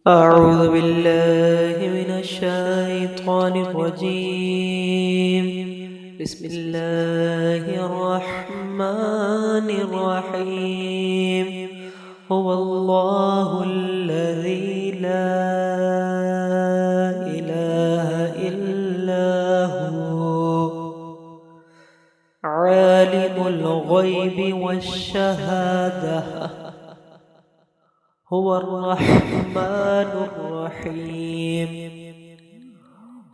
أعوذ بالله من الشيطان الرجيم. بسم الله الرحمن الرحيم. هو الله الذي لا إله إلا هو عالم الغيب والشهادة هو الرحمن الرحيم.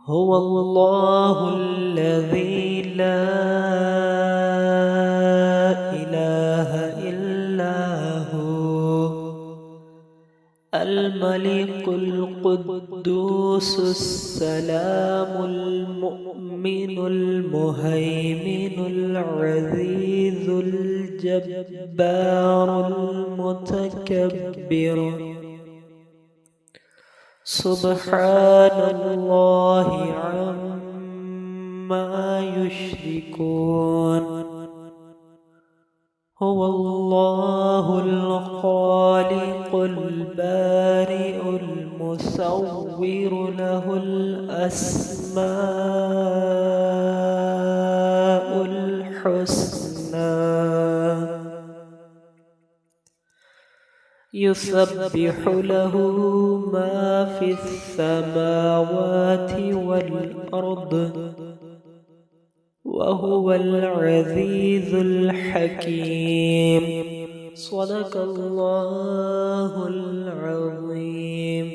هو الله الذي لا إله إلا هو الملك القدوس السلام المؤمن المهيمن العزيز الجبار المتكبر. سبحان الله عما يشركون. هو الله الخالق البارئ المصور له الأسماء الحسنى يسبح له ما في السماوات والأرض وهو العزيز الحكيم. صدق الله العظيم.